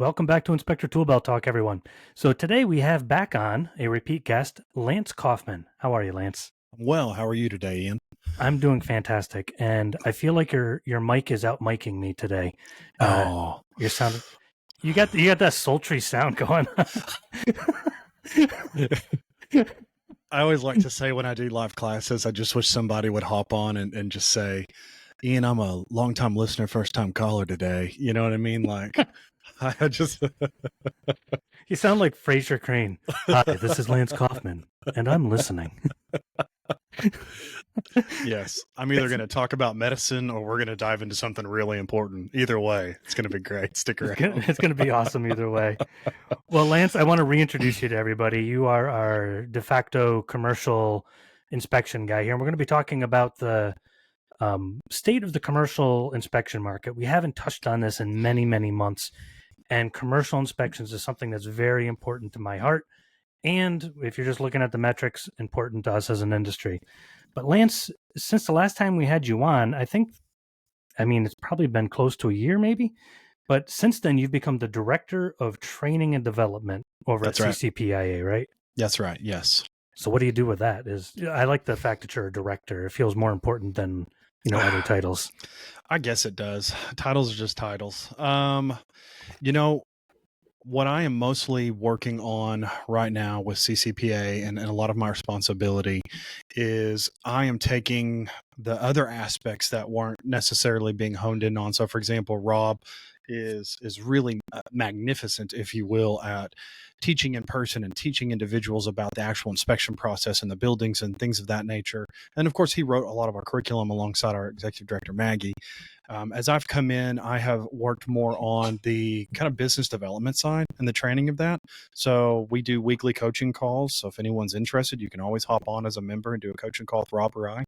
Welcome back to Inspector Toolbelt Talk, everyone. So today we have back on a repeat guest, Lance Kaufman. How are you, Lance? Well, how are you today, Ian? I'm doing fantastic, and I feel like your mic is out miking me today. Oh, Your sound, you got that sultry sound going on. I always like to say when I do live classes, I just wish somebody would hop on and just say, Ian, I'm a long-time listener, first-time caller today. You know what I mean? Like, I just... You sound like Fraser Crane. Hi, this is Lance Kaufman, and I'm listening. Yes, I'm either going to talk about medicine or we're going to dive into something really important. Either way, it's going to be great. Stick around. It's going to be awesome either way. Well, Lance, I want to reintroduce you to everybody. You are our de facto commercial inspection guy here. And we're going to be talking about the state of the commercial inspection market. We haven't touched on this in many, many months. And commercial inspections is something that's very important to my heart. And if you're just looking at the metrics, important to us as an industry. But Lance, since the last time we had you on, it's probably been close to a year maybe. But since then, you've become the Director of Training and Development over at CCPIA, right? That's right, yes. So what do you do with that? I like the fact that you're a director. It feels more important than, other titles. I guess it does. Titles are just titles. What I am mostly working on right now with CCPA and a lot of my responsibility is I am taking the other aspects that weren't necessarily being honed in on. So, for example, Rob is really magnificent, if you will, at teaching in person and teaching individuals about the actual inspection process and the buildings and things of that nature. And of course, he wrote a lot of our curriculum alongside our executive director, Maggie. As I've come in, I have worked more on the kind of business development side and the training of that. So we do weekly coaching calls. So if anyone's interested, you can always hop on as a member and do a coaching call with Rob or I.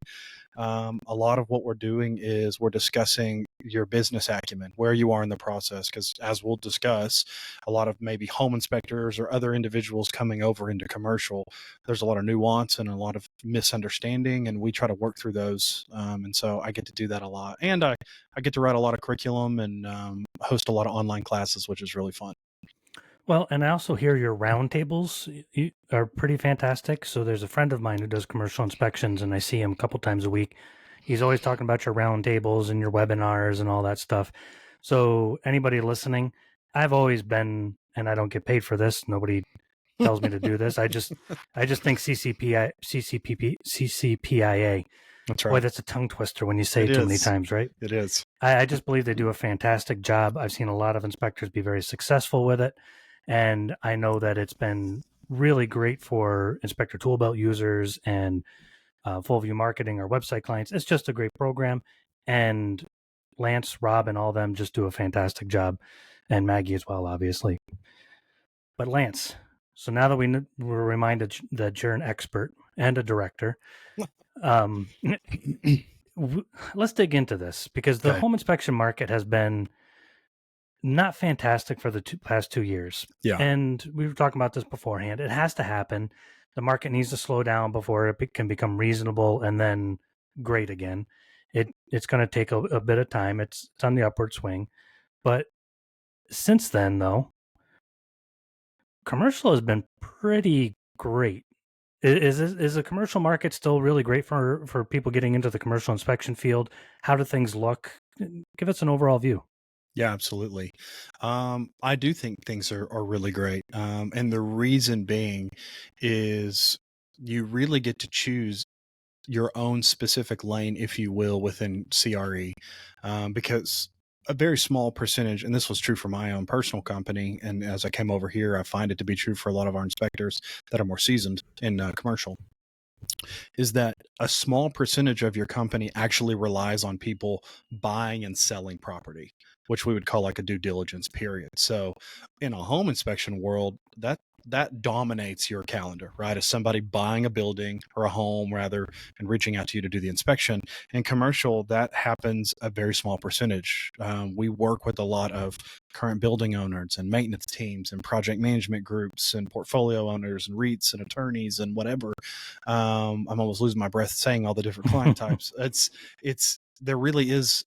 A lot of what we're doing is we're discussing your business acumen, where you are in the process, because as we'll discuss, a lot of maybe home inspectors or other individuals coming over into commercial, there's a lot of nuance and a lot of misunderstanding, and we try to work through those. And so I get to do that a lot. And I get to write a lot of curriculum and host a lot of online classes, which is really fun. Well, and I also hear your roundtables are pretty fantastic. So there's a friend of mine who does commercial inspections, and I see him a couple times a week. He's always talking about your roundtables and your webinars and all that stuff. So anybody listening, I've always been, and I don't get paid for this. Nobody tells me to do this. I just think CCPIA. That's right. Boy, that's a tongue twister when you say it too many times, right? It is. I just believe they do a fantastic job. I've seen a lot of inspectors be very successful with it. And I know that it's been really great for Inspector Toolbelt users and Full View Marketing or website clients. It's just a great program. And Lance, Rob, and all them just do a fantastic job. And Maggie as well, obviously. But Lance, so now that we're reminded that you're an expert and a director, let's dig into this, because the home inspection market has been not fantastic for the past 2 years. Yeah. And we were talking about this beforehand. It has to happen. The market needs to slow down before it can become reasonable and then great again. It's going to take a bit of time. It's on the upward swing. But since then, though, commercial has been pretty great. Is the commercial market still really great for people getting into the commercial inspection field? How do things look? Give us an overall view. Yeah, absolutely. I do think things are really great. And the reason being is you really get to choose your own specific lane, if you will, within CRE, because a very small percentage, and this was true for my own personal company, and as I came over here, I find it to be true for a lot of our inspectors that are more seasoned in commercial, is that a small percentage of your company actually relies on people buying and selling property, which we would call like a due diligence period. So in a home inspection world, that dominates your calendar, right? As somebody buying a building or a home rather and reaching out to you to do the inspection. In commercial, that happens a very small percentage. We work with a lot of current building owners and maintenance teams and project management groups and portfolio owners and REITs and attorneys and whatever. I'm almost losing my breath saying all the different client types. There really is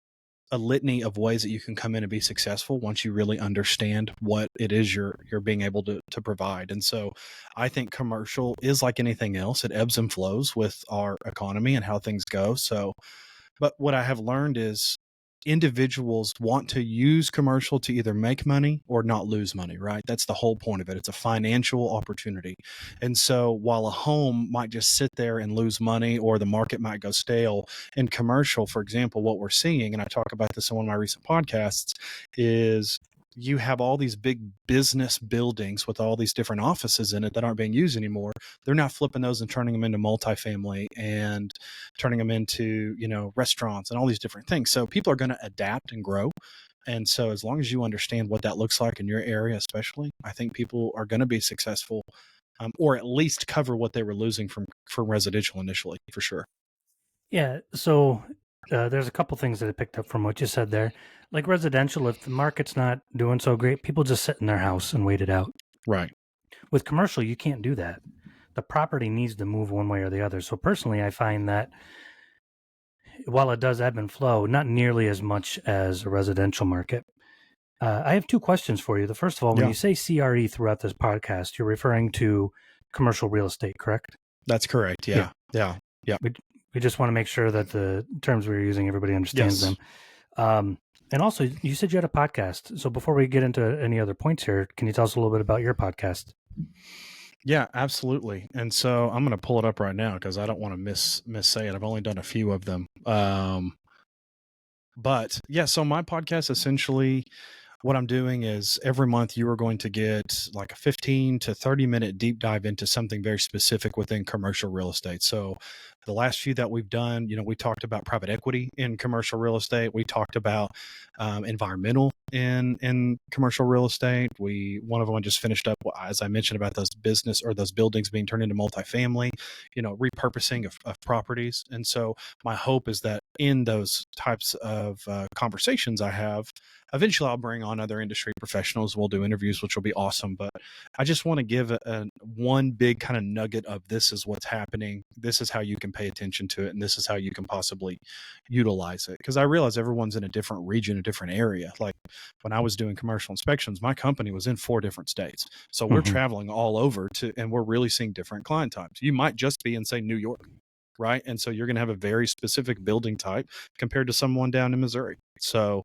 a litany of ways that you can come in and be successful once you really understand what it is you're being able to provide. And so I think commercial is like anything else. It ebbs and flows with our economy and how things go. So, but what I have learned is individuals want to use commercial to either make money or not lose money, right? That's the whole point of it. It's a financial opportunity. And so while a home might just sit there and lose money, or the market might go stale, in commercial, for example, what we're seeing, and I talk about this in one of my recent podcasts, is you have all these big business buildings with all these different offices in it that aren't being used anymore. They're now flipping those and turning them into multifamily and turning them into, restaurants and all these different things. So people are going to adapt and grow. And so as long as you understand what that looks like in your area, especially, I think people are going to be successful, or at least cover what they were losing from residential initially, for sure. Yeah. So there's a couple things that I picked up from what you said there. Like residential, if the market's not doing so great, people just sit in their house and wait it out. Right. With commercial, you can't do that. The property needs to move one way or the other. So personally, I find that while it does ebb and flow, not nearly as much as a residential market. I have two questions for you. The first of all, when you say CRE throughout this podcast, you're referring to commercial real estate, correct? That's correct. Yeah. We just want to make sure that the terms we're using, everybody understands them. And also, you said you had a podcast. So before we get into any other points here, can you tell us a little bit about your podcast? Yeah, absolutely. And so I'm going to pull it up right now because I don't want to miss say it. I've only done a few of them. But yeah, so my podcast, essentially what I'm doing is every month you are going to get like a 15 to 30 minute deep dive into something very specific within commercial real estate. So the last few that we've done, we talked about private equity in commercial real estate. We talked about environmental in commercial real estate. One of them just finished up, as I mentioned, about those business or those buildings being turned into multifamily, repurposing of properties. And so my hope is that in those types of conversations I have, eventually I'll bring on other industry professionals. We'll do interviews, which will be awesome. But I just want to give one big kind of nugget of this is what's happening. This is how you can pay attention to it. And this is how you can possibly utilize it. Because I realize everyone's in a different region, a different area. Like when I was doing commercial inspections, my company was in 4 different states. So we're traveling all over and we're really seeing different client types. You might just be in, say, New York, right? And so you're going to have a very specific building type compared to someone down in Missouri. So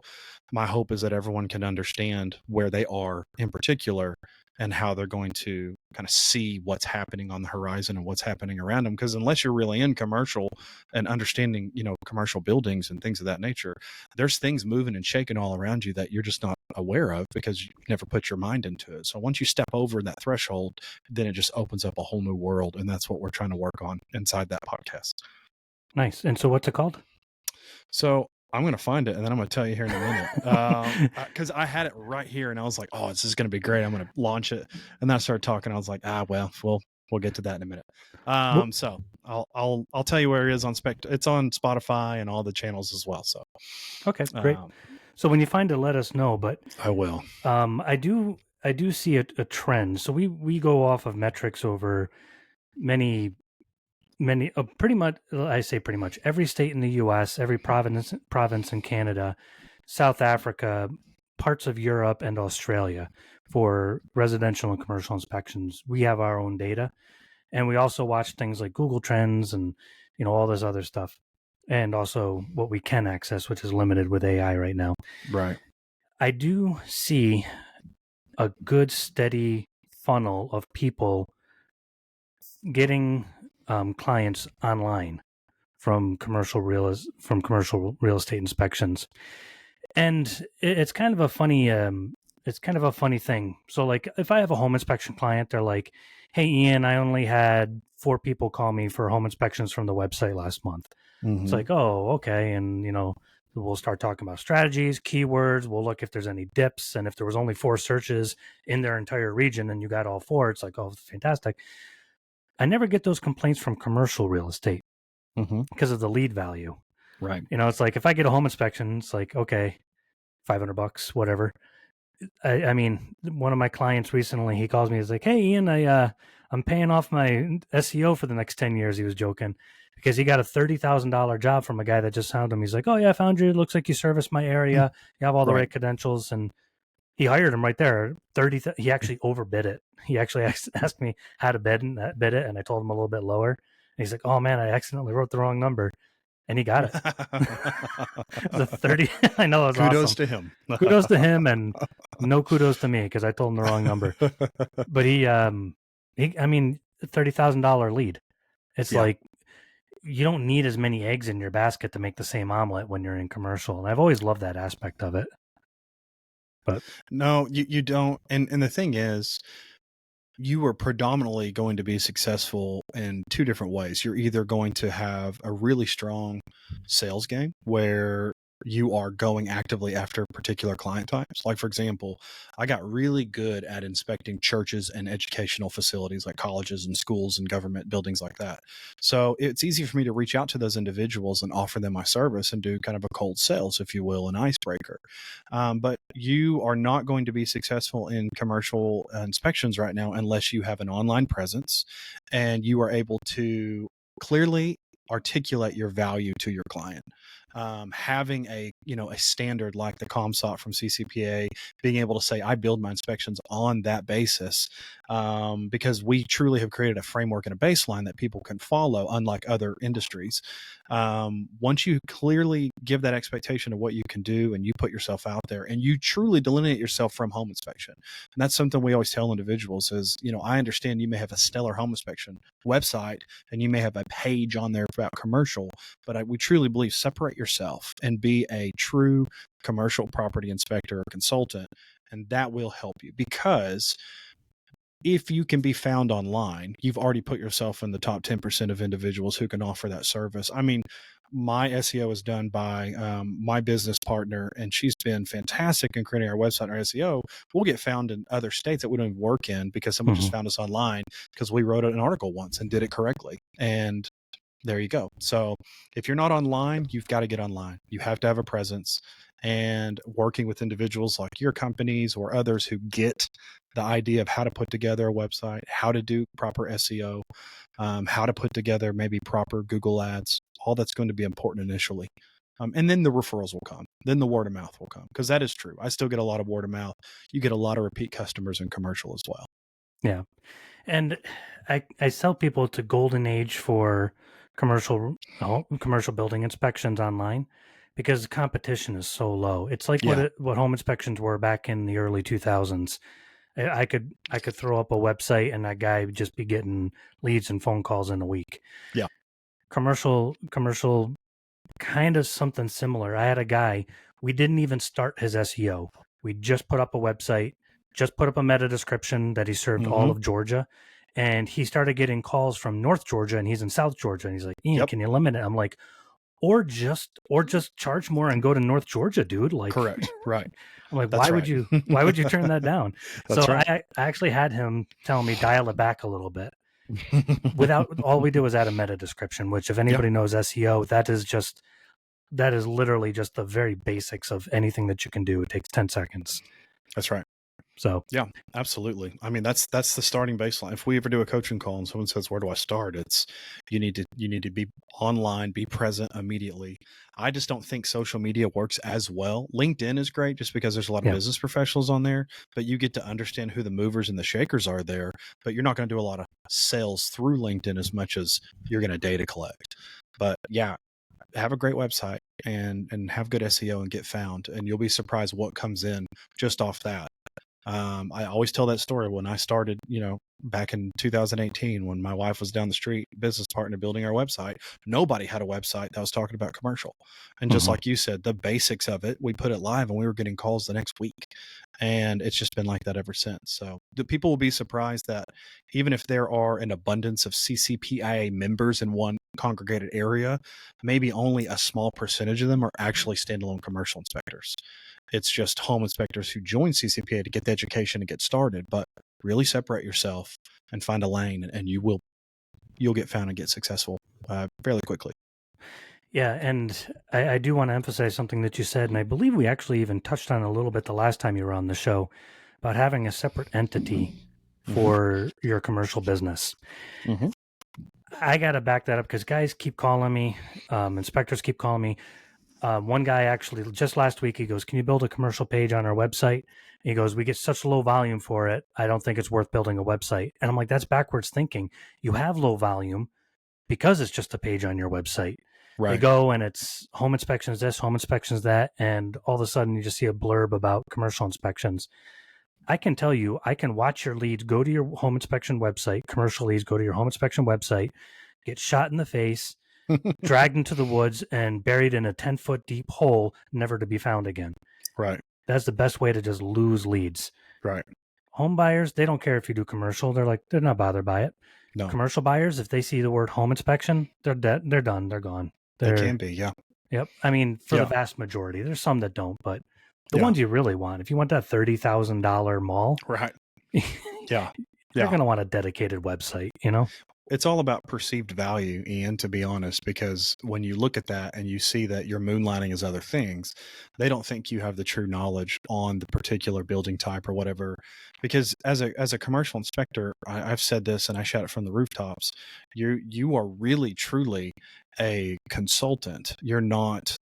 my hope is that everyone can understand where they are in particular and how they're going to kind of see what's happening on the horizon and what's happening around them. Because unless you're really in commercial and understanding, commercial buildings and things of that nature, there's things moving and shaking all around you that you're just not aware of because you never put your mind into it. So once you step over that threshold, then it just opens up a whole new world. And that's what we're trying to work on inside that podcast. Nice. And so what's it called? So I'm going to find it and then I'm going to tell you here in a minute. Because I had it right here and I was like, oh, this is going to be great. I'm going to launch it. And then I started talking. I was like, we'll get to that in a minute. So I'll tell you where it is on it's on Spotify and all the channels as well. So okay, great. So when you find it, let us know. But I will. I do see a trend. So we go off of metrics over many pretty much, I say pretty much every state in the U.S., every province in Canada, South Africa, parts of Europe, and Australia for residential and commercial inspections. We have our own data, and we also watch things like Google Trends and all this other stuff, and also what we can access, which is limited with AI right now. Right. I do see a good steady funnel of people getting clients online from commercial real estate inspections, and it's kind of a funny thing. So like if I have a home inspection client, they're like, hey Ian, I only had 4 people call me for home inspections from the website last month. It's like, oh, okay. And we'll start talking about strategies, keywords. We'll look if there's any dips, and if there was only 4 searches in their entire region and you got all 4, it's like, oh, fantastic. I never get those complaints from commercial real estate because of the lead value. Right. It's like if I get a home inspection, it's like, okay, $500, whatever. I mean, one of my clients recently, he calls me, he's like, hey Ian, I'm I'm paying off my SEO for the next 10 years, he was joking, because he got a $30,000 job from a guy that just found him. He's like, oh, yeah, I found you. It looks like you service my area. You have all the right credentials. And he hired him right there. He actually overbid it. He actually asked me how to bid it, and I told him a little bit lower. And he's like, oh, man, I accidentally wrote the wrong number. And he got it. The 30. I know, it was kudos awesome. to him. Kudos to him, and no kudos to me because I told him the wrong number. But I mean, $30,000 lead. It's like you don't need as many eggs in your basket to make the same omelet when you're in commercial, and I've always loved that aspect of it. But no, you don't. And the thing is, you are predominantly going to be successful in two different ways. You're either going to have a really strong sales game where you are going actively after particular client types. Like, for example, I got really good at inspecting churches and educational facilities like colleges and schools and government buildings like that. So it's easy for me to reach out to those individuals and offer them my service and do kind of a cold sales, if you will, an icebreaker. But you are not going to be successful in commercial inspections right now unless you have an online presence and you are able to clearly articulate your value to your client. Having a standard like the ComSOT from CCPA, being able to say I build my inspections on that basis, because we truly have created a framework and a baseline that people can follow, unlike other industries. Once you clearly give that expectation of what you can do and you put yourself out there and you truly delineate yourself from home inspection, and that's something we always tell individuals is, I understand you may have a stellar home inspection website and you may have a page on there about commercial, but we truly believe separate yourself and be a true commercial property inspector or consultant, and that will help you. Because if you can be found online, you've already put yourself in the top 10% of individuals who can offer that service. I mean, my SEO is done by my business partner, and she's been fantastic in creating our website and our SEO. We'll get found in other states that we don't even work in because someone just found us online because we wrote an article once and did it correctly. And there you go. So if you're not online, you've got to get online. You have to have a presence, and working with individuals like your companies or others who get the idea of how to put together a website, how to do proper SEO, how to put together maybe proper Google ads, all that's going to be important initially. And then the referrals will come. Then the word of mouth will come, because that is true. I still get a lot of word of mouth. You get a lot of repeat customers in commercial as well. Yeah. And I tell people it's a golden age for commercial building inspections online because competition is so low. It's like what home inspections were back in the early 2000s. I could throw up a website and that guy would just be getting leads and phone calls in a week. Yeah. Commercial kind of something similar. I had a guy, we didn't even start his SEO. We just put up a website, just put up a meta description that he served all of Georgia. And he started getting calls from North Georgia, and he's in South Georgia. And he's like, Ian, can you limit it? I'm like, or just charge more and go to North Georgia, dude. Like, correct. Right. I'm like, why would you turn that down? So right. I actually had him tell me dial it back a little bit. Without, all we do is add a meta description, which if anybody knows SEO, that is literally just the very basics of anything that you can do. It takes 10 seconds. That's right. So yeah, absolutely. I mean, that's the starting baseline. If we ever do a coaching call and someone says, where do I start? It's you need to be online, be present immediately. I just don't think social media works as well. LinkedIn is great just because there's a lot of business professionals on there, but you get to understand who the movers and the shakers are there, but you're not going to do a lot of sales through LinkedIn as much as you're going to data collect. But yeah, have a great website and have good SEO and get found, and you'll be surprised what comes in just off that. I always tell that story when I started, back in 2018, when my wife was down the street, business partner, building our website. Nobody had a website that was talking about commercial. And just like you said, the basics of it, we put it live and we were getting calls the next week. And it's just been like that ever since. So the people will be surprised that even if there are an abundance of CCPIA members in one congregated area, maybe only a small percentage of them are actually standalone commercial inspectors. It's just home inspectors who join CCPA to get the education and get started, but really separate yourself and find a lane, and you'll get found and get successful fairly quickly. Yeah, and I do want to emphasize something that you said, and I believe we actually even touched on a little bit the last time you were on the show, about having a separate entity for your commercial business. Mm-hmm. I got to back that up because guys keep calling me, inspectors keep calling me. One guy actually just last week, he goes, "Can you build a commercial page on our website?" And he goes, "We get such low volume for it. I don't think it's worth building a website." And I'm like, that's backwards thinking. You have low volume because it's just a page on your website. Right. You go and it's home inspections this, home inspections that, and all of a sudden you just see a blurb about commercial inspections. I can tell you, I can watch your leads go to your home inspection website, commercial leads go to your home inspection website, get shot in the face, dragged into the woods, and buried in a 10-foot deep hole, never to be found again. Right. That's the best way to just lose leads. Right. Home buyers, they don't care if you do commercial. They're not bothered by it. No. Commercial buyers, if they see the word home inspection, they're dead. They're done. They're gone. They can be, yeah. Yep. I mean, for Yeah. the vast majority, there's some that don't, but the Yeah. ones you really want, if you want that $30,000 mall, Right. Yeah. they're going to want a dedicated website, you know? It's all about perceived value, Ian, to be honest, because when you look at that and you see that you're moonlighting as other things, they don't think you have the true knowledge on the particular building type or whatever. Because as a commercial inspector, I've said this and I shout it from the rooftops, you are really truly a consultant. You're not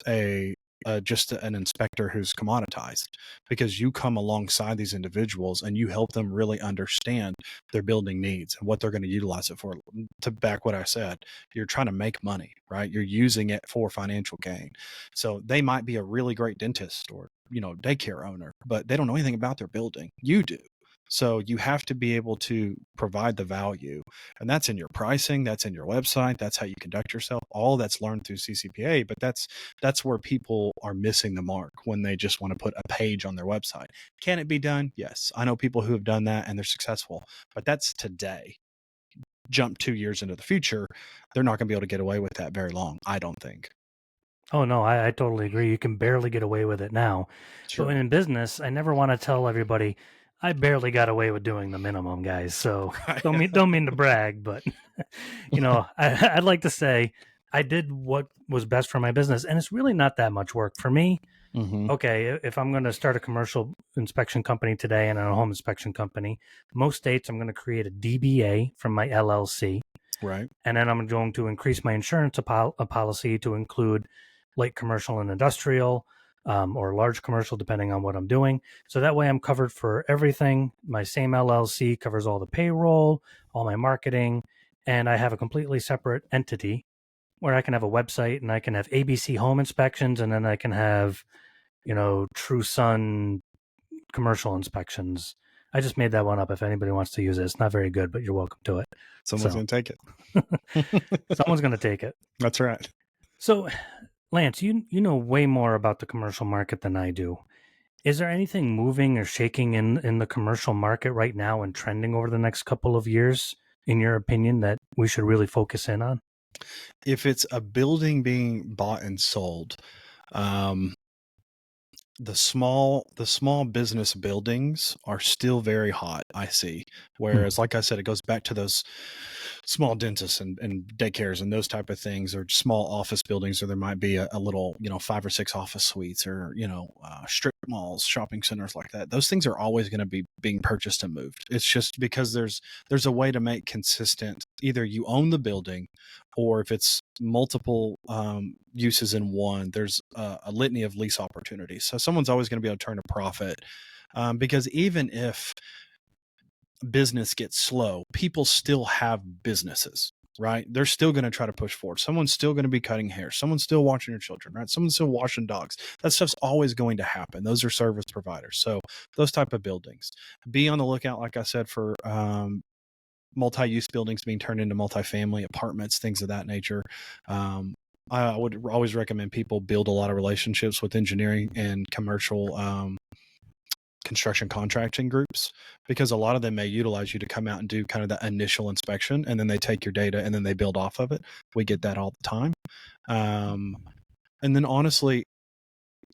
just an inspector who's commoditized, because you come alongside these individuals and you help them really understand their building needs and what they're going to utilize it for. To back what I said, you're trying to make money, right? You're using it for financial gain. So they might be a really great dentist or, daycare owner, but they don't know anything about their building. You do. So you have to be able to provide the value, and that's in your pricing, that's in your website, that's how you conduct yourself. All that's learned through CCPA, but that's where people are missing the mark when they just want to put a page on their website. Can it be done? Yes. I know people who have done that and they're successful, but that's today. Jump 2 years into the future, they're not going to be able to get away with that very long, I don't think. Oh, no, I totally agree. You can barely get away with it now. Sure. But in business, I never want to tell everybody, I barely got away with doing the minimum, guys. So Right. don't mean to brag, but I'd like to say I did what was best for my business, and it's really not that much work for me. Mm-hmm. Okay, if I'm going to start a commercial inspection company today and a home inspection company, most states I'm going to create a DBA from my LLC. Right. And then I'm going to increase my insurance policy to include light commercial and industrial, or large commercial, depending on what I'm doing. So that way I'm covered for everything. My same LLC covers all the payroll, all my marketing, and I have a completely separate entity where I can have a website and I can have ABC home inspections, and then I can have, True Sun commercial inspections. I just made that one up. If anybody wants to use it, it's not very good, but you're welcome to it. Someone's going to take it. Someone's going to take it. That's right. So, Lance, you know way more about the commercial market than I do. Is there anything moving or shaking in the commercial market right now and trending over the next couple of years, in your opinion, that we should really focus in on? If it's a building being bought and sold, the small business buildings are still very hot, I see. Whereas, like I said, it goes back to those small dentists and daycares and those type of things, or small office buildings, or there might be a little, 5 or 6 office suites, or, strip malls, shopping centers like that. Those things are always going to be being purchased and moved. It's just because there's a way to make consistent, either you own the building, or if it's multiple uses in one, there's a litany of lease opportunities. So someone's always going to be able to turn a profit, because even if business gets slow, people still have businesses, right? They're still going to try to push forward. Someone's still going to be cutting hair. Someone's still watching your children, right? Someone's still washing dogs. That stuff's always going to happen. Those are service providers. So those type of buildings, be on the lookout, like I said, for multi-use buildings being turned into multifamily apartments, things of that nature. I would always recommend people build a lot of relationships with engineering and commercial construction contracting groups, because a lot of them may utilize you to come out and do kind of the initial inspection, and then they take your data and then they build off of it. We get that all the time. And then honestly,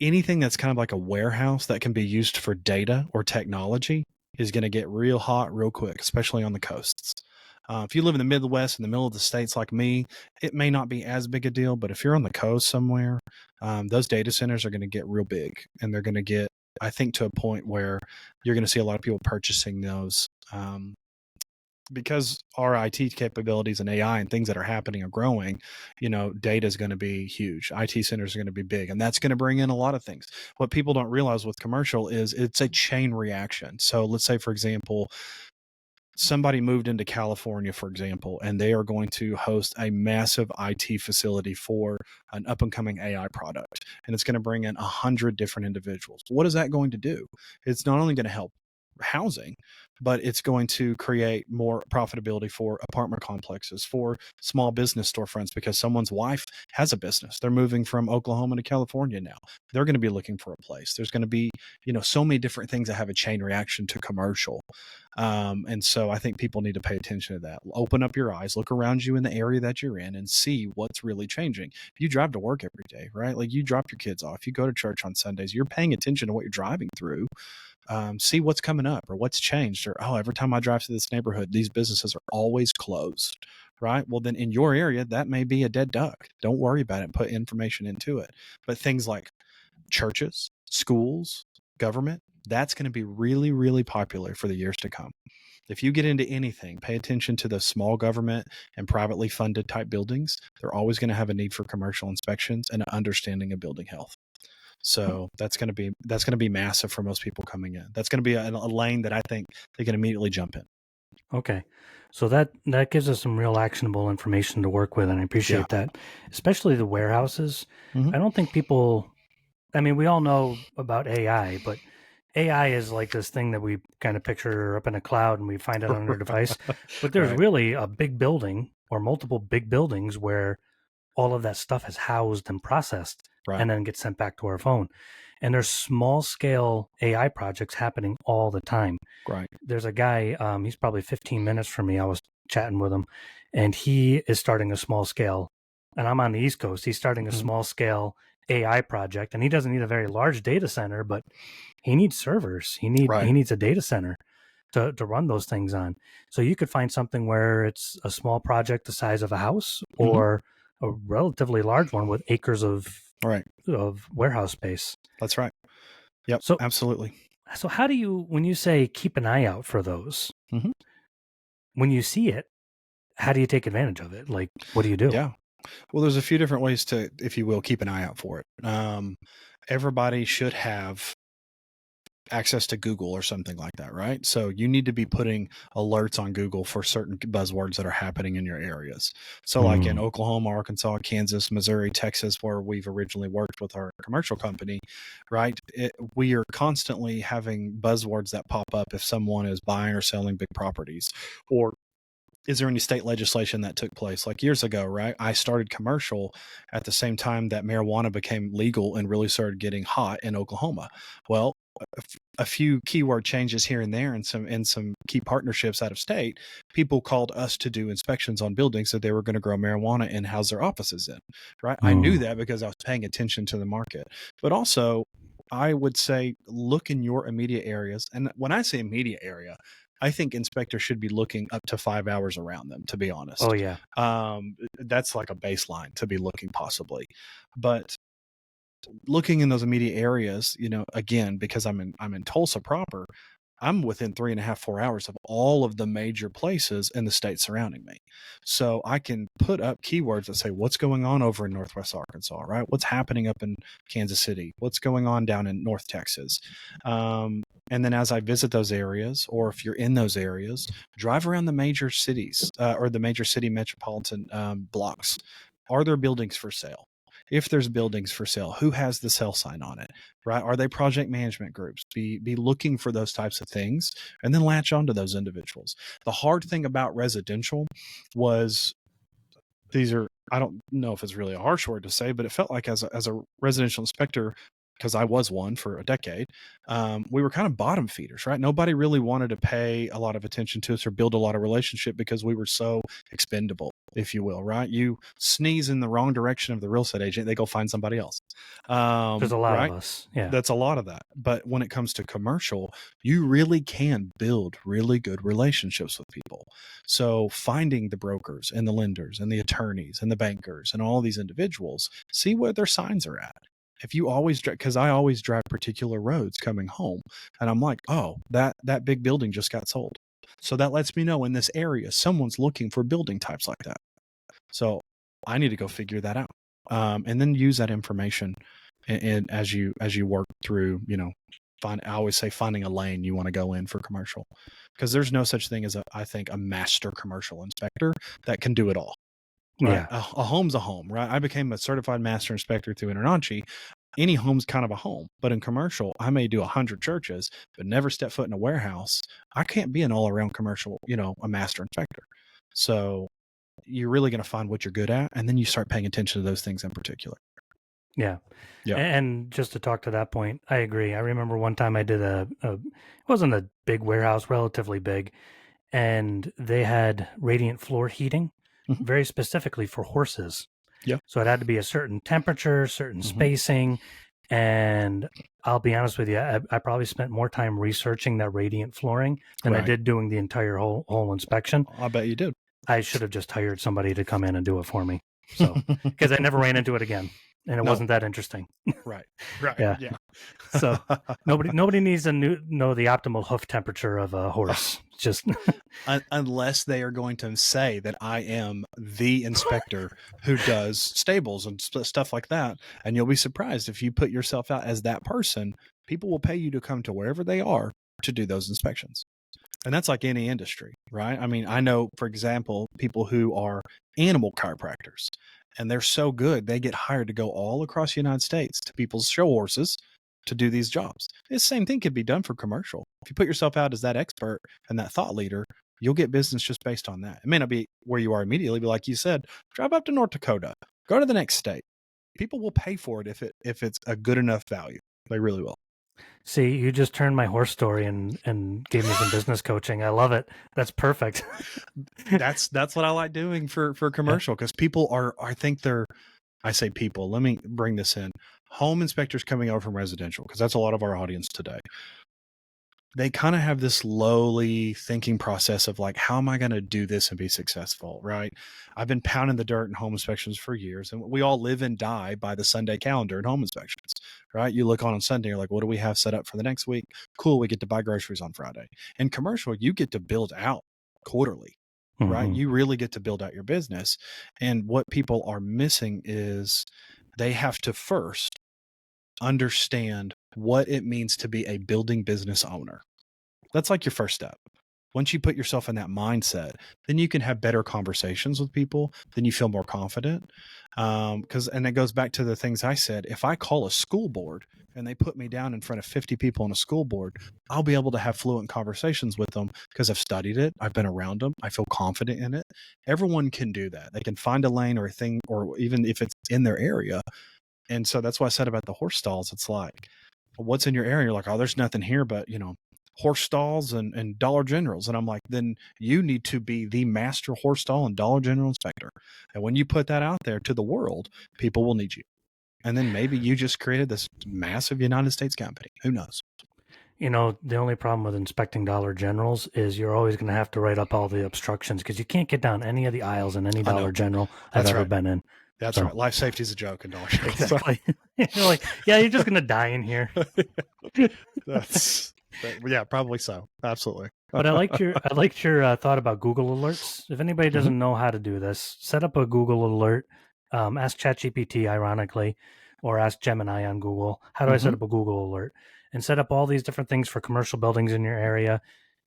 anything that's kind of like a warehouse that can be used for data or technology is going to get real hot real quick, especially on the coasts. If you live in the Midwest, in the middle of the states like me, it may not be as big a deal, but if you're on the coast somewhere, those data centers are going to get real big, and they're going to get, I think, to a point where you're going to see a lot of people purchasing those because our IT capabilities and AI and things that are happening are growing, data is going to be huge. IT centers are going to be big, and that's going to bring in a lot of things. What people don't realize with commercial is it's a chain reaction. So let's say, for example, somebody moved into California, for example, and they are going to host a massive IT facility for an up and coming AI product. And it's going to bring in 100 different individuals. What is that going to do? It's not only going to help housing, but it's going to create more profitability for apartment complexes, for small business storefronts, because someone's wife has a business. They're moving from Oklahoma to California now. They're going to be looking for a place. There's going to be, so many different things that have a chain reaction to commercial. And so I think people need to pay attention to that. Open up your eyes, look around you in the area that you're in, and see what's really changing. You drive to work every day, right? Like, you drop your kids off, you go to church on Sundays, you're paying attention to what you're driving through. See what's coming up or what's changed, or, oh, every time I drive through this neighborhood, these businesses are always closed, right? Well, then in your area, that may be a dead duck. Don't worry about it. Put information into it. But things like churches, schools, government, that's going to be really, really popular for the years to come. If you get into anything, pay attention to the small government and privately funded type buildings. They're always going to have a need for commercial inspections and an understanding of building health. So that's going to be massive for most people coming in. That's going to be a lane that I think they can immediately jump in. Okay. So that gives us some real actionable information to work with, and I appreciate that. Especially the warehouses. Mhm. I don't think people, I mean, we all know about AI, but AI is like this thing that we kind of picture up in a cloud and we find it on our device. But there's Right. really a big building or multiple big buildings where all of that stuff is housed and processed Right. and then gets sent back to our phone. And there's small scale AI projects happening all the time. Right. There's a guy, he's probably 15 minutes from me. I was chatting with him, and he is starting a small scale, and I'm on the East Coast. He's starting a Mhm. small scale AI project, and he doesn't need a very large data center, but he needs servers. He Right. needs a data center to run those things on. So you could find something where it's a small project the size of a house, or a relatively large one with acres of Right. warehouse space. That's right. Yep. So Absolutely. so how do you, when you say keep an eye out for those, Mhm. when you see it, how do you take advantage of it? Like, what do you do? Yeah. Well, there's a few different ways to, if you will, keep an eye out for it. Everybody should have access to Google or something like that, right? So you need to be putting alerts on Google for certain buzzwords that are happening in your areas. So like in Oklahoma, Arkansas, Kansas, Missouri, Texas, where we've originally worked with our commercial company, right? We are constantly having buzzwords that pop up if someone is buying or selling big properties, or is there any state legislation that took place like years ago, right? I started commercial at the same time that marijuana became legal and really started getting hot in Oklahoma. Well, a few keyword changes here and there and some key partnerships out of state, people called us to do inspections on buildings that they were going to grow marijuana and house their offices in, right? I knew that because I was paying attention to the market. But also, I would say look in your immediate areas. And when I say immediate area, I think inspectors should be looking up to 5 hours around them, to be honest. Oh yeah. That's like a baseline to be looking possibly. But looking in those immediate areas, again, because I'm in Tulsa proper, I'm within 3.5, 4 hours of all of the major places in the state surrounding me. So I can put up keywords that say, what's going on over in Northwest Arkansas, right? What's happening up in Kansas City? What's going on down in North Texas? And then as I visit those areas, or if you're in those areas, drive around the major cities or the major city metropolitan blocks. Are there buildings for sale? If there's buildings for sale, who has the sale sign on it, right? Are they project management groups? Be looking for those types of things and then latch onto those individuals. The hard thing about residential was I don't know if it's really a harsh word to say, but it felt like as a residential inspector, because I was one for a decade, we were kind of bottom feeders, right? Nobody really wanted to pay a lot of attention to us or build a lot of relationship because we were so expendable, if you will, right? You sneeze in the wrong direction of the real estate agent, they go find somebody else. There's a lot of Right? us. Yeah. That's a lot of that. But when it comes to commercial, you really can build really good relationships with people. So finding the brokers and the lenders and the attorneys and the bankers and all these individuals, see where their signs are at. If you always drive, because I always drive particular roads coming home, and I'm like, oh, that big building just got sold. So that lets me know in this area, someone's looking for building types like that. So I need to go figure that out. And then use that information and as you work through, I always say finding a lane you want to go in for commercial, because there's no such thing as I think a master commercial inspector that can do it all. Right. Yeah. A home's a home, right? I became a certified master inspector through Internachi. Any home's kind of a home, but in commercial, I may do 100 churches, but never step foot in a warehouse. I can't be an all around commercial, a master inspector. So you're really going to find what you're good at. And then you start paying attention to those things in particular. Yeah. Yeah. And just to talk to that point, I agree. I remember one time I did it wasn't a big warehouse, relatively big, and they had radiant floor heating very specifically for horses. Yeah. So it had to be a certain temperature, certain spacing. And I'll be honest with you, I probably spent more time researching that radiant flooring than I did doing the entire whole inspection. I bet you did. I should have just hired somebody to come in and do it for me. So, because I never ran into it again. And it wasn't that interesting. Right. Yeah. So nobody needs to know the optimal hoof temperature of a horse. Just unless they are going to say that I am the inspector who does stables and stuff like that. And you'll be surprised if you put yourself out as that person. People will pay you to come to wherever they are to do those inspections. And that's like any industry, right? I mean, I know, for example, people who are animal chiropractors, and they're so good, they get hired to go all across the United States to people's show horses to do these jobs. The same thing could be done for commercial. If you put yourself out as that expert and that thought leader, you'll get business just based on that. It may not be where you are immediately, but like you said, drive up to North Dakota, go to the next state. People will pay for it if it's a good enough value. They really will. See, you just turned my horse story and gave me some business coaching. I love it. That's perfect. That's what I like doing for commercial, because people I say people, let me bring this in. Home inspectors coming over from residential, because that's a lot of our audience today. They kind of have this lowly thinking process of like, how am I going to do this and be successful, right? I've been pounding the dirt in home inspections for years, and we all live and die by the Sunday calendar in home inspections, right? You look on Sunday, you're like, what do we have set up for the next week? Cool, we get to buy groceries on Friday. In commercial, you get to build out quarterly, right? You really get to build out your business. And what people are missing is they have to first understand what it means to be a building business owner. That's like your first step. Once you put yourself in that mindset, then you can have better conversations with people. Then you feel more confident. And it goes back to the things I said. If I call a school board and they put me down in front of 50 people on a school board, I'll be able to have fluent conversations with them because I've studied it. I've been around them. I feel confident in it. Everyone can do that. They can find a lane or a thing, or even if it's in their area. And so that's what I said about the horse stalls. It's like, what's in your area? You're like, oh, there's nothing here, but horse stalls and Dollar Generals. And I'm like, then you need to be the master horse stall and Dollar General inspector. And when you put that out there to the world, people will need you. And then maybe you just created this massive United States company. Who knows? The only problem with inspecting Dollar Generals is you're always going to have to write up all the obstructions, because you can't get down any of the aisles in any Dollar General I've ever been in. That's right. Life safety is a joke in Dollar General. Exactly. You're like, yeah, you're just going to die in here. Yeah, probably so. Absolutely. But I liked your thought about Google alerts. If anybody doesn't know how to do this, set up a Google alert. Ask ChatGPT, ironically, or ask Gemini on Google. How do I set up a Google alert? And set up all these different things for commercial buildings in your area,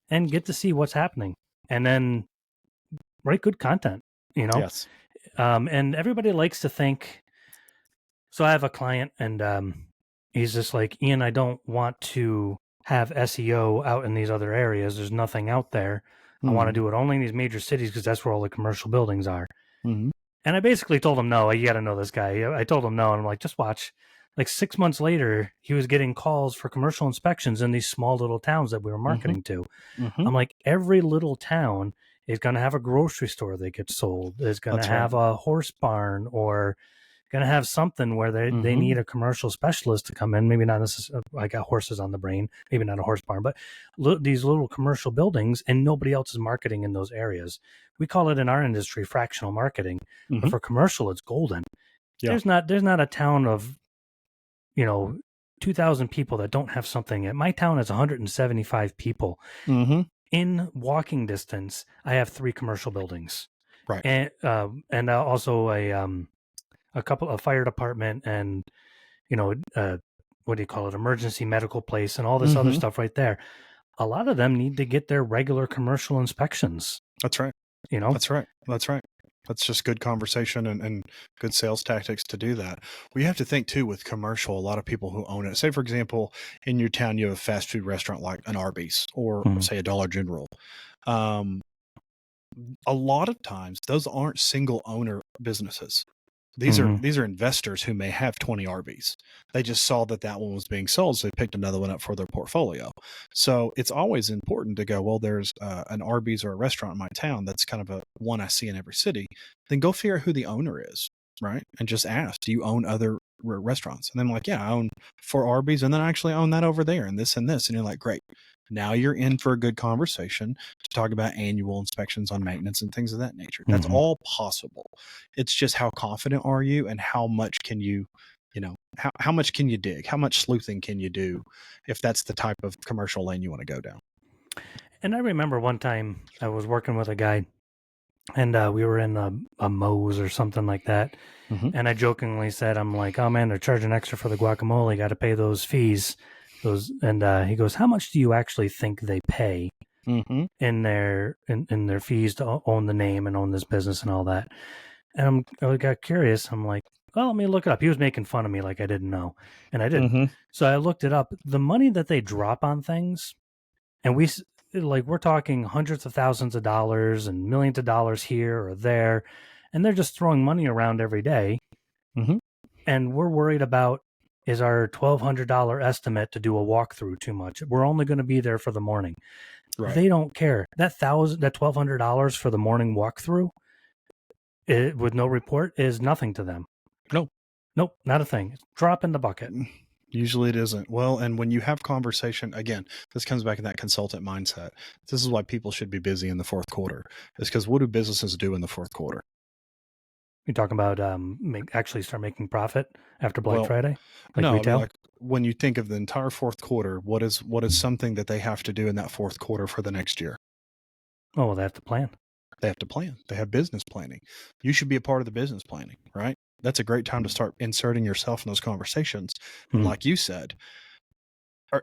and get to see what's happening. And then write good content. Yes. And everybody likes to think. So I have a client, and he's just like, Ian, I don't want to have SEO out in these other areas. There's nothing out there. I want to do it only in these major cities because that's where all the commercial buildings are. And I basically told him, no, you got to know this guy. I told him no, and I'm like, just watch. Like 6 months later, he was getting calls for commercial inspections in these small little towns that we were marketing to. I'm like, every little town is going to have a grocery store that gets sold. Is going to have a horse barn, or going to have something where they need a commercial specialist to come in. Maybe not necessarily, I got horses on the brain, maybe not a horse barn, but these little commercial buildings, and nobody else is marketing in those areas. We call it in our industry fractional marketing, but for commercial, it's golden. Yeah. There's not a town of 2,000 people that don't have something. My town has 175 people. in walking distance, I have 3 commercial buildings, Right. and also a fire department, and what do you call it, emergency medical place, and all this other Mm-hmm. stuff right there. A lot of them need to get their regular commercial inspections. That's right. You know, That's right. That's right. That's just good conversation and good sales tactics to do that. Well, you have to think too with commercial, a lot of people who own it. Say, for example, in your town, you have a fast food restaurant like an Arby's or say a Dollar General. A lot of times those aren't single owner businesses. These are investors who may have 20 Arby's. They just saw that one was being sold, so they picked another one up for their portfolio. So it's always important to go, well, there's an Arby's or a restaurant in my town that's kind of a one I see in every city. Then go figure out who the owner is, right? And just ask, do you own other restaurants? And then like, yeah, I own 4 Arby's, and then I actually own that over there and this and this. And you're like, great. Now you're in for a good conversation to talk about annual inspections on maintenance and things of that nature. That's all possible. It's just how confident are you and how much can you, how much can you dig? How much sleuthing can you do if that's the type of commercial lane you want to go down? And I remember one time I was working with a guy, and we were in a Moe's or something like that. And I jokingly said, I'm like, oh man, they're charging extra for the guacamole. Got to pay those fees. And he goes, how much do you actually think they pay in their fees to own the name and own this business and all that? And I got curious. I'm like, well, let me look it up. He was making fun of me like I didn't know, and I didn't. So I looked it up. The money that they drop on things, and we're talking hundreds of thousands of dollars and millions of dollars here or there, and they're just throwing money around every day. And we're worried about, is our $1,200 estimate to do a walkthrough too much? We're only going to be there for the morning. Right. They don't care. That $1,200 for the morning walkthrough, with no report, is nothing to them. Nope, not a thing. Drop in the bucket. Usually it isn't. Well, and when you have conversation, again, this comes back in that consultant mindset. This is why people should be busy in the fourth quarter. Is because what do businesses do in the fourth quarter? You're talking about actually start making profit after Black Friday? No, retail? I mean, like when you think of the entire fourth quarter, what is something that they have to do in that fourth quarter for the next year? Oh, well, they have to plan. They have to plan. They have business planning. You should be a part of the business planning, right? That's a great time to start inserting yourself in those conversations. Like you said,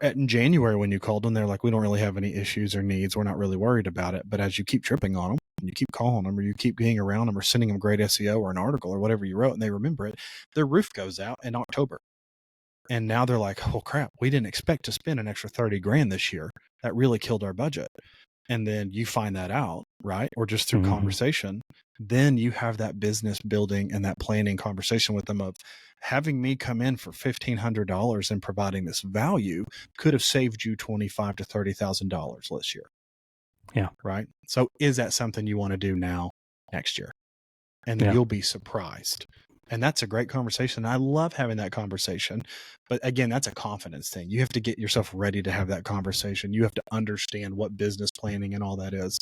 in January when you called them, they're like, we don't really have any issues or needs. We're not really worried about it. But as you keep tripping on them, and you keep calling them, or you keep being around them, or sending them great SEO or an article or whatever you wrote, and they remember it, their roof goes out in October. And now they're like, oh crap, we didn't expect to spend an extra 30 grand this year. That really killed our budget. And then you find that out, right? Or just through conversation, then you have that business building and that planning conversation with them of having me come in for $1,500 and providing this value could have saved you $25,000 to $30,000 this year. Yeah. Right. So is that something you want to do now, next year? And then you'll be surprised. And that's a great conversation. I love having that conversation. But again, that's a confidence thing. You have to get yourself ready to have that conversation. You have to understand what business planning and all that is.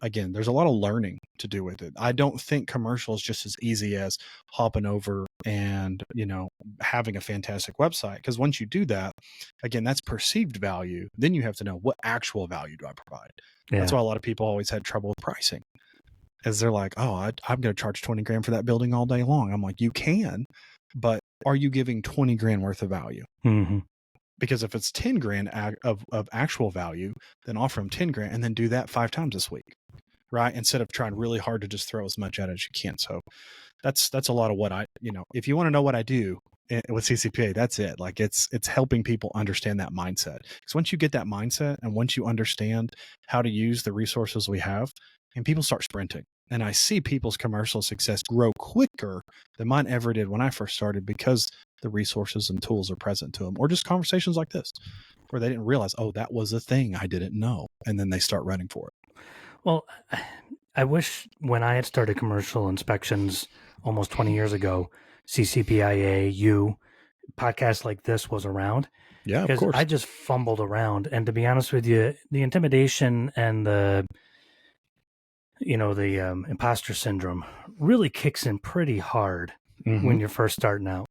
Again, there's a lot of learning to do with it. I don't think commercial is just as easy as hopping over and, having a fantastic website. Because once you do that, again, that's perceived value. Then you have to know, what actual value do I provide? Yeah. That's why a lot of people always had trouble with pricing. As they're like, oh, I'm going to charge 20 grand for that building all day long. I'm like, you can, but are you giving 20 grand worth of value? Because if it's 10 grand of actual value, then offer them 10 grand and then do that 5 times this week, right? Instead of trying really hard to just throw as much at it as you can. So that's a lot of what if you want to know what I do with CCPA, that's it. Like it's helping people understand that mindset. Because once you get that mindset and once you understand how to use the resources we have, and people start sprinting. And I see people's commercial success grow quicker than mine ever did when I first started, because the resources and tools are present to them, or just conversations like this where they didn't realize, oh, that was a thing I didn't know. And then they start running for it. Well, I wish when I had started commercial inspections almost 20 years ago, CCPIA, podcasts like this was around. Yeah, of course. I just fumbled around. And to be honest with you, the intimidation and the imposter syndrome really kicks in pretty hard when you're first starting out.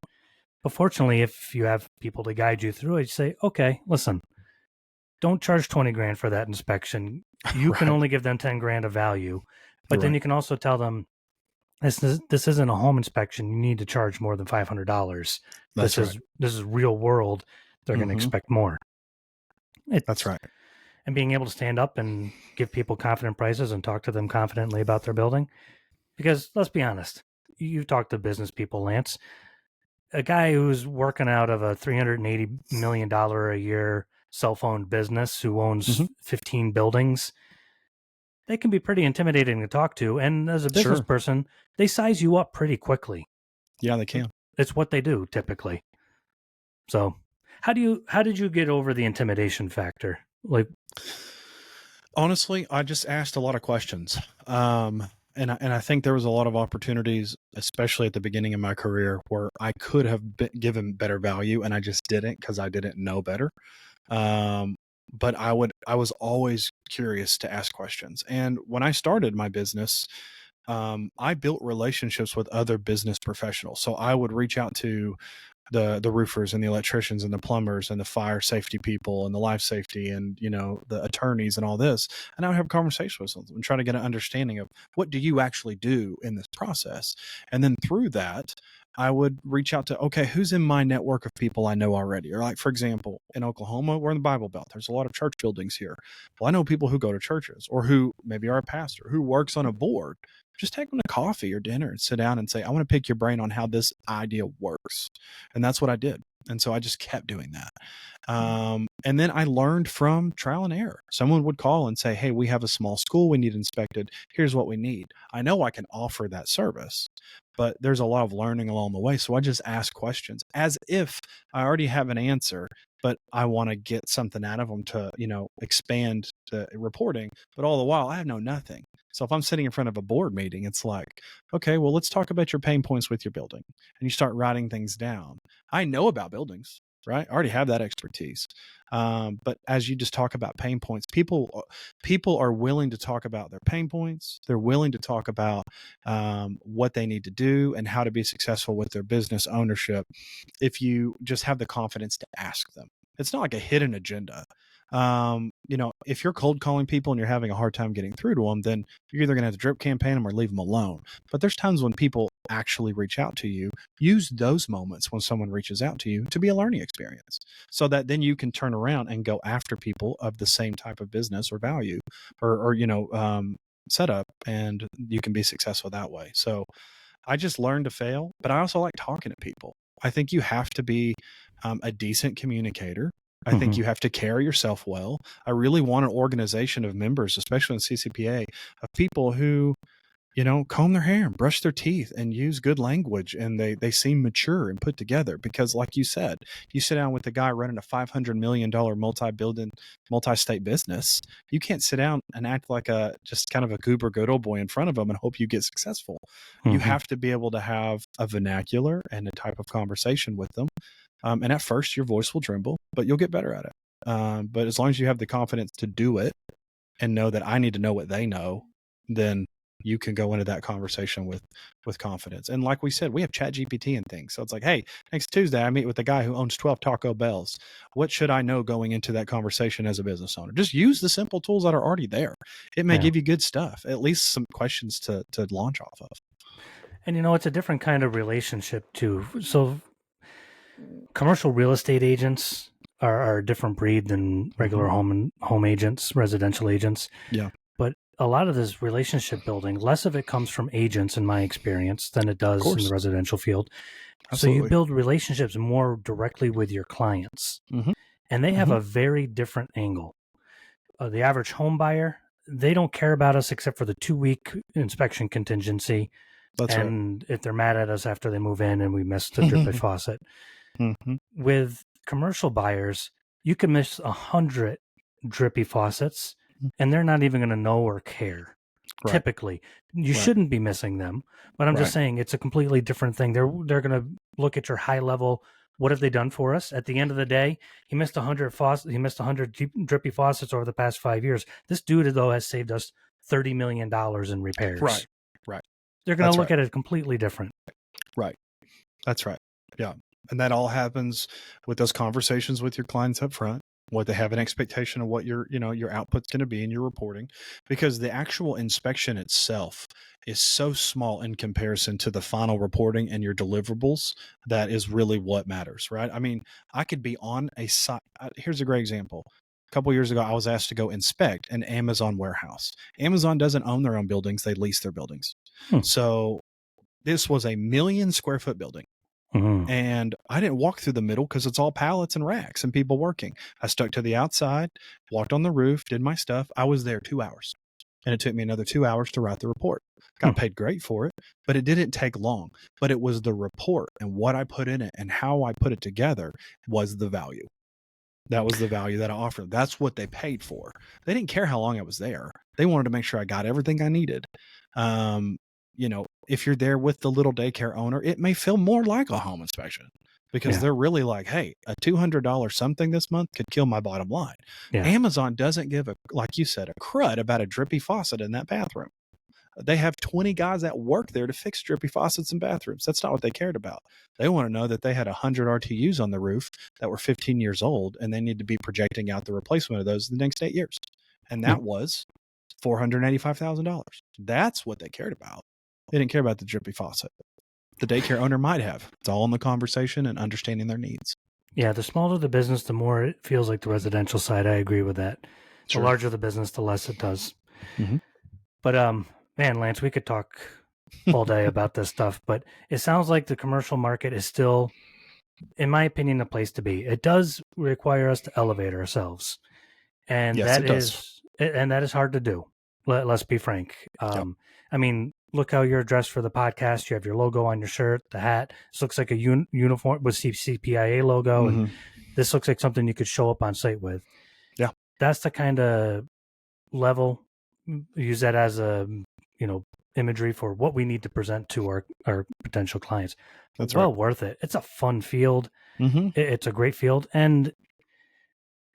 But fortunately, if you have people to guide you through it, you say, okay, listen, don't charge 20 grand for that inspection. You can Right. only give them 10 grand of value, but then Right. you can also tell them this isn't a home inspection. You need to charge more than $500. That's right. This is real world. They're going to expect more. That's right. And being able to stand up and give people confident prices and talk to them confidently about their building. Because let's be honest, you've talked to business people, Lance. A guy who's working out of a $380 million a year cell phone business who owns 15 buildings, they can be pretty intimidating to talk to. And as a business person, they size you up pretty quickly. Yeah, they can. It's what they do typically. So how did you get over the intimidation factor? Like, honestly, I just asked a lot of questions. And I think there was a lot of opportunities, especially at the beginning of my career, where I could have given better value, and I just didn't because I didn't know better. But I was always curious to ask questions. And when I started my business, I built relationships with other business professionals. So I would reach out to the roofers and the electricians and the plumbers and the fire safety people and the life safety and, you know, the attorneys and all this. And I would have conversations with them and try to get an understanding of what do you actually do in this process. And then through that, I would reach out to, okay, who's in my network of people I know already? Or like, for example, in Oklahoma, we're in the Bible Belt. There's a lot of church buildings here. Well, I know people who go to churches or who maybe are a pastor who works on a board. Just take them to coffee or dinner and sit down and say, I want to pick your brain on how this idea works. And that's what I did. And so I just kept doing that. And then I learned from trial and error. Someone would call and say, hey, we have a small school we need inspected. Here's what we need. I know I can offer that service, but there's a lot of learning along the way. So I just ask questions as if I already have an answer, but I want to get something out of them to, you know, expand the reporting. But all the while, I know nothing. So if I'm sitting in front of a board meeting, it's like, okay, well, let's talk about your pain points with your building. And you start writing things down. I know about buildings, right? I already have that expertise. But as you just talk about pain points, people are willing to talk about their pain points. They're willing to talk about what they need to do and how to be successful with their business ownership if you just have the confidence to ask them. It's not like a hidden agenda. You know, if you're cold calling people and you're having a hard time getting through to them, then you're either going to have to drip campaign them or leave them alone. But there's times when people actually reach out to you. Use those moments when someone reaches out to you to be a learning experience so that then you can turn around and go after people of the same type of business or value or you know, setup, and you can be successful that way. So I just learned to fail, but I also like talking to people. I think you have to be a decent communicator. I think you have to carry yourself well. I really want an organization of members, especially in CCPA, of people who, you know, comb their hair and brush their teeth and use good language, and they seem mature and put together. Because like you said, you sit down with the guy running a $500 million multi-state business. You can't sit down and act like a just kind of a goober good old boy in front of them and hope you get successful. You have to be able to have a vernacular and a type of conversation with them. And at first your voice will tremble, but you'll get better at it. But as long as you have the confidence to do it and know that I need to know what they know, then you can go into that conversation with confidence. And like we said, we have Chat GPT and things. So it's like, hey, next Tuesday I meet with the guy who owns 12 Taco Bells. What should I know going into that conversation as a business owner? Just use the simple tools that are already there. It may give you good stuff, at least some questions to launch off of. And you know, it's a different kind of relationship too. So commercial real estate agents are a different breed than regular home agents, residential agents. Yeah. But a lot of this relationship building, less of it comes from agents in my experience than it does in the residential field. Absolutely. So you build relationships more directly with your clients. And they have a very different angle. The average home buyer, they don't care about us except for the 2-week inspection contingency. That's and if they're mad at us after they move in and we missed the drippage faucet. With commercial buyers, you can miss 100 drippy faucets and they're not even going to know or care. Typically, you shouldn't be missing them, but I'm just saying it's a completely different thing. They're going to look at your high level. What have they done for us? At the end of the day, he missed 100 faucets. He missed 100 drippy faucets over the past 5 years. This dude, though, has saved us $30 million in repairs. Right. They're going to look at it completely different. Right. That's right. Yeah. And that all happens with those conversations with your clients up front. what they have an expectation of what your output's going to be in your reporting, because the actual inspection itself is so small in comparison to the final reporting and your deliverables. That is really what matters, right? I mean, I could be on a site. Here's a great example. A couple of years ago, I was asked to go inspect an Amazon warehouse. Amazon doesn't own their own buildings. They lease their buildings. So this was a 1 million square foot building. And I didn't walk through the middle because it's all pallets and racks and people working. I stuck to the outside, walked on the roof, did my stuff. I was there 2 hours, and it took me another 2 hours to write the report. Got paid great for it, but it didn't take long. But it was the report and what I put in it and how I put it together was the value. That was the value that I offered. That's what they paid for. They didn't care how long I was there. They wanted to make sure I got everything I needed. If you're there with the little daycare owner, it may feel more like a home inspection because they're really like, hey, a $200 something this month could kill my bottom line. Amazon doesn't give like you said, a crud about a drippy faucet in that bathroom. They have 20 guys that work there to fix drippy faucets and bathrooms. That's not what they cared about. They want to know that they had 100 RTUs on the roof that were 15 years old, and they need to be projecting out the replacement of those in the next 8 years. And that was $485,000. That's what they cared about. They didn't care about the drippy faucet. The daycare owner might have. It's all in the conversation and understanding their needs. Yeah, the smaller the business, the more it feels like the residential side. I agree with that. The larger the business, the less it does. But man, Lance, we could talk all day about this stuff, but it sounds like the commercial market is still, in my opinion, the place to be. It does require us to elevate ourselves, and that is hard to do. Let's be frank. I mean, look how you're dressed for the podcast. You have your logo on your shirt, the hat. This looks like a uniform with CCPIA logo, and this looks like something you could show up on site with. Yeah, that's the kind of level. Use that as a imagery for what we need to present to our potential clients. That's well worth it. It's a fun field. It's a great field, and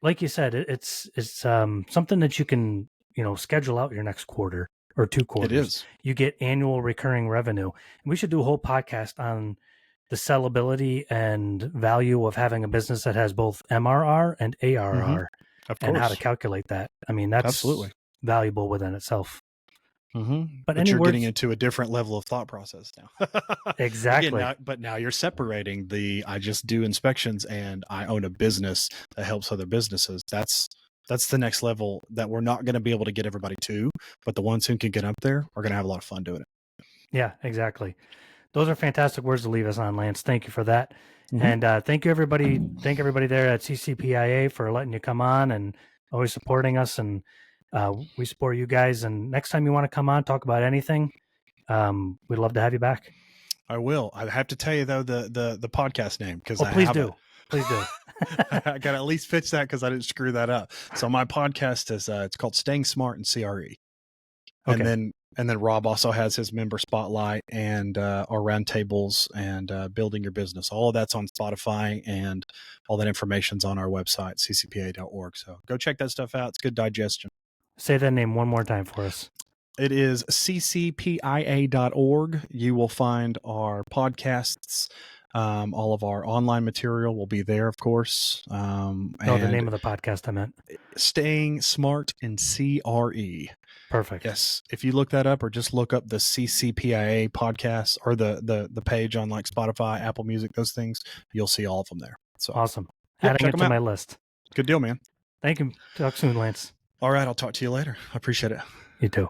like you said, it's something that you can schedule out your next quarter or 2 quarters. It is. You get annual recurring revenue. And we should do a whole podcast on the sellability and value of having a business that has both MRR and ARR, and how to calculate that. I mean, that's absolutely valuable within itself. But you're getting into a different level of thought process now. Exactly. Again, but now you're separating I just do inspections and I own a business that helps other businesses. That's the next level that we're not going to be able to get everybody to, but the ones who can get up there are going to have a lot of fun doing it. Yeah, exactly. Those are fantastic words to leave us on, Lance. Thank you for that. And thank you, everybody. Thank everybody there at CCPIA for letting you come on and always supporting us. And we support you guys. And next time you want to come on, talk about anything, we'd love to have you back. I will. I have to tell you, though, the podcast name, because please do. Please do. I got to at least fix that because I didn't screw that up. So my podcast is it's called Staying Smart in CRE. Okay. And then Rob also has his member spotlight and our roundtables and building your business. All of that's on Spotify, and all that information's on our website, ccpa.org. So go check that stuff out. It's good digestion. Say that name one more time for us. It is ccpia.org. You will find our podcasts. All of our online material will be there, of course. The name of the podcast I meant. Staying Smart in CRE. Perfect. Yes. If you look that up, or just look up the CCPIA podcast, or the page on like Spotify, Apple Music, those things, you'll see all of them there. So awesome. Adding it to my list. Good deal, man. Thank you. Talk soon, Lance. All right. I'll talk to you later. I appreciate it. You too.